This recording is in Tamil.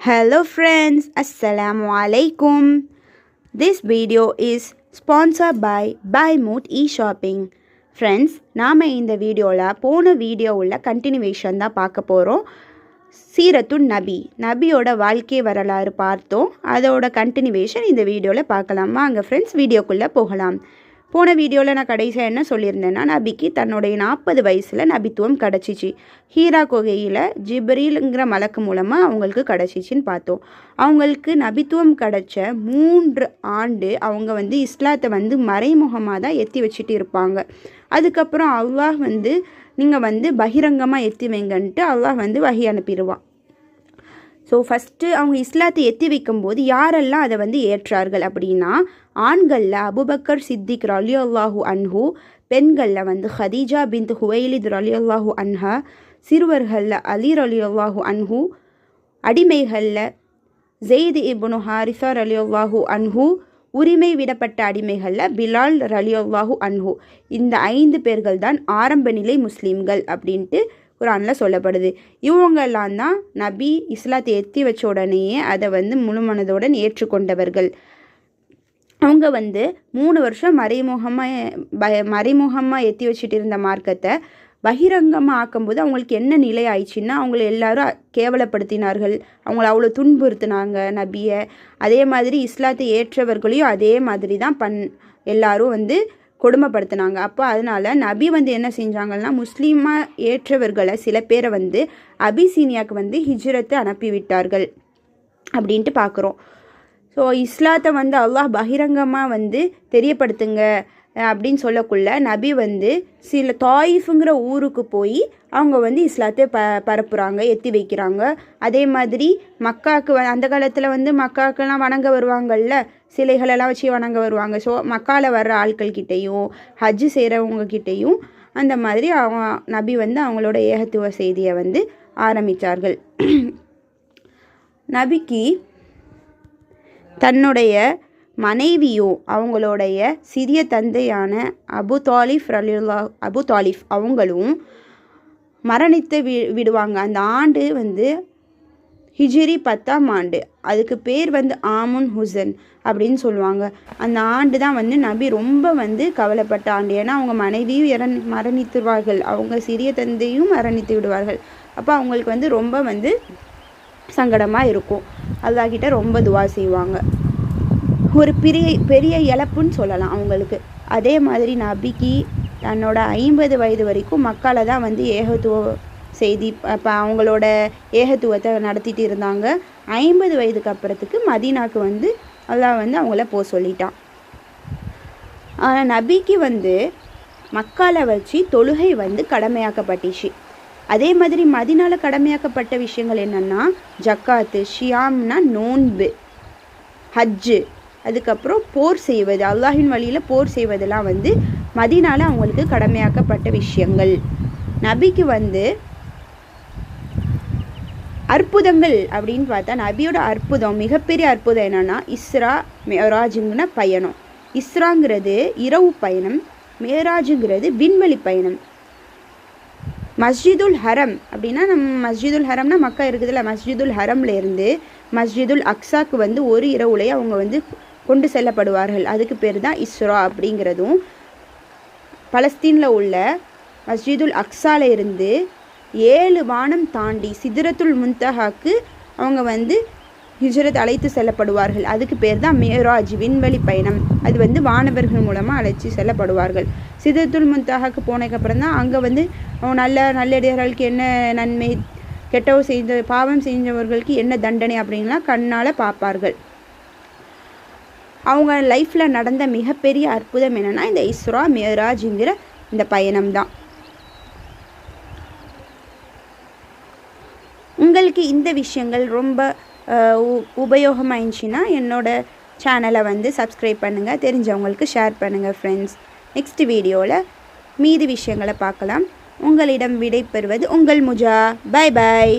Hello friends, Assalamu alaikum. This video is sponsored by Mood e-shopping. Friends, நாம இந்த வீடியோல போன வீடியோவுல கண்டினியூவேஷன் தான் பார்க்க போறோம். சீரத்துன் நபியோட வாழ்க்கை வரலாறு பார்த்தோம். அதோட கண்டினியூவேஷன் இந்த வீடியோல பார்க்கலாம். வாங்க ஃப்ரெண்ட்ஸ் வீடியோக்குள்ள போகலாம். போன வீடியோவில் நான் கடைசியாக என்ன சொல்லியிருந்தேன்னா, நபிக்கு தன்னுடைய 40 வயசில் நபித்துவம் கிடச்சிச்சு. ஹீரா குகையில் ஜிப்ரீலுங்கிற மலக்கு மூலமாக அவங்களுக்கு கிடச்சிச்சின்னு பார்த்தோம். அவங்களுக்கு நபித்துவம் கிடச்ச 3 ஆண்டு அவங்க இஸ்லாத்தை மறைமுகமாக தான் எத்தி வச்சுட்டு இருப்பாங்க. அதுக்கப்புறம் அல்லாஹ் நீங்கள் பகிரங்கமாக எத்தி வைங்கன்ட்டு அல்லாஹ் வஹி அனுப்பிடுவான். ஸோ ஃபஸ்ட்டு அவங்க இஸ்லாத்தை எத்தி வைக்கும்போது யாரெல்லாம் அதை ஏற்றார்கள் அப்படின்னா, ஆண்களில் அபுபக்கர் சித்திக் ரலியல்லாஹு அன்ஹு, பெண்களில் ஹதீஜா பின்த் ஹுவைலித் ரலியல்லாஹு அன்ஹா, சிறுவர்களில் அலி ரலியல்லாஹு அன்ஹு, அடிமைகளில் ஜெயித் இப்னு ஹாரிசா ரலியல்லாஹு அன்ஹு, உரிமை விடப்பட்ட அடிமைகளில் பிலால் ரலியல்லாஹு அன்ஹு. இந்த 5 பேர்கள் தான் ஆரம்ப நிலை முஸ்லீம்கள் அப்படின்ட்டு குர்ஆனில் சொல்லப்படுது. இவங்கெல்லாம் தான் நபி இஸ்லாத்தை எத்தி வச்ச உடனேயே அதை முழு மனதுடன் ஏற்றுக்கொண்டவர்கள். அவங்க 3 வருஷம் மறைமுகமாக எத்தி வச்சுட்டு இருந்த மார்க்கத்தை பகிரங்கமாக ஆக்கும்போது அவங்களுக்கு என்ன நிலை ஆயிடுச்சுன்னா, அவங்கள எல்லாரும் கேவலப்படுத்தினார்கள், அவங்கள அவ்வளோ துன்புறுத்தினாங்க நபியை. அதே மாதிரி இஸ்லாத்தை ஏற்றவர்களையும் அதே மாதிரி தான் எல்லாரும் கொடுமைப்படுத்தினாங்க. அப்போ அதனால் நபி என்ன செஞ்சாங்கன்னா, முஸ்லீமாக ஏற்றவர்களை சில பேரை அபிசீனியாவுக்கு ஹிஜ்ரத்தை அனுப்பிவிட்டார்கள் அப்படின்ட்டு பார்க்குறோம். ஸோ இஸ்லாத்தை அல்லாஹ் பகிரங்கமாக தெரியப்படுத்துங்க அப்படின்னு சொல்லக்குள்ள நபி சில தாயிஃபுங்கிற ஊருக்கு போய் அவங்க இஸ்லாத்தை பரப்புகிறாங்க, எத்தி வைக்கிறாங்க. அதே மாதிரி மக்காவுக்கு அந்த காலத்தில் மக்காக்கெல்லாம் வணங்க வருவாங்கள்ல, சிலைகளெல்லாம் வச்சு வணங்க வருவாங்க. ஸோ மக்காவில் வர்ற ஆட்கள்கிட்டையும் ஹஜ்ஜு செய்கிறவங்கக்கிட்டையும் அந்த மாதிரி அவங்க நபி அவங்களோட ஏகத்துவ செய்தியை ஆரம்பித்தார்கள். நபிக்கு தன்னுடைய மனைவியும் அவங்களுடைய சிறிய தந்தையான அபு தாலிஃப் அவங்களும் மரணித்து விடுவாங்க. அந்த ஆண்டு ஹிஜ்ரி 10ஆம் ஆண்டு. அதுக்கு பேர் ஆமுன் ஹுசன் அப்படின்னு சொல்லுவாங்க. அந்த ஆண்டு தான் நபி ரொம்ப கவலைப்பட்ட ஆண்டு. ஏன்னா அவங்க மனைவியும் மரணித்துவார்கள், அவங்க சிறிய தந்தையும் மரணித்து விடுவார்கள். அப்போ அவங்களுக்கு ரொம்ப சங்கடமாக இருக்கும். அல்லாஹ்கிட்ட ரொம்ப துவா செய்வாங்க. ஒரு பெரிய இழப்புன்னு சொல்லலாம் அவங்களுக்கு. அதே மாதிரி நபிக்கு தன்னோட 50 வயது வரைக்கும் மக்களை தான் ஏகத்துவ செய்தி அவங்களோட ஏகத்துவத்தை நடத்திட்டு இருந்தாங்க. 50 வயதுக்கு அப்புறத்துக்கு மதீனாவுக்கு அல்லாஹ் அவங்கள போக சொல்லிட்டான். ஆனால் நபிக்கு மக்கால வச்சு தொழுகை கடமையாக்கப்பட்டுச்சு. அதே மாதிரி மதீனாவில் கடமையாக்கப்பட்ட விஷயங்கள் என்னென்னா, ஜக்காத்து, ஷியாம்னா நோன்பு, ஹஜ்ஜு, அதுக்கப்புறம் போர் செய்வது, அல்லாஹின் வழியில் போர் செய்வதெல்லாம் மதீனாவில் அவங்களுக்கு கடமையாக்கப்பட்ட விஷயங்கள். நபிக்கு அற்புதங்கள் அப்படின்னு பார்த்தா, நபியோட அற்புதம், மிகப்பெரிய அற்புதம் என்னென்னா இஸ்ரா மேராஜுங்கிற பயணம். இஸ்ராங்கிறது இரவு பயணம், மேராஜுங்கிறது விண்வெளி பயணம். மஸ்ஜிதுல் ஹரம் அப்படின்னா, மஸ்ஜிதுல் ஹரம்னா மக்கா இருக்குதுல்ல, மஸ்ஜிதுல் ஹரம்லேருந்து மஸ்ஜிதுல் அக்ஸாக்கு ஒரு இரவுலேயே அவங்க கொண்டு செல்லப்படுவார்கள். அதுக்கு பேர் தான் இஸ்ரா அப்படிங்கிறதும். பலஸ்தீனில் உள்ள மஸ்ஜிதுல் அக்ஸால இருந்து 7 வானம் தாண்டி சித்ரத்துல் முன்தஹாக்கு அவங்க ஹிஜ்ரத் அழைத்து செல்லப்படுவார்கள். அதுக்கு பேர் தான் மேராஜ், விண்வெளி பயணம். அது வானவர்கள் மூலமாக அழைச்சி செல்லப்படுவார்கள். சித்ரத்துல் முன்தஹாக்கு போனதுக்கப்புறம் தான் அங்கே நல்லடியார்களுக்கு என்ன நன்மை, பாவம் செஞ்சவர்களுக்கு என்ன தண்டனை அப்படின்லாம் கண்ணால் பார்ப்பார்கள். அவங்க லைஃப்பில் நடந்த மிகப்பெரிய அற்புதம் என்னென்னா இந்த இஸ்ரா மேராஜ்ங்கிற இந்த பயணம் தான். உங்களுக்கு இந்த விஷயங்கள் ரொம்ப உபயோகமாயிடுச்சுன்னா என்னோட சேனலை சப்ஸ்கிரைப் பண்ணுங்கள், தெரிஞ்சவங்களுக்கு ஷேர் பண்ணுங்கள் ஃப்ரெண்ட்ஸ். நெக்ஸ்ட் வீடியோவில் மீதி விஷயங்களை பார்க்கலாம். உங்களிடம் விடை பெறுவது உங்கள் முஜா. Bye bye.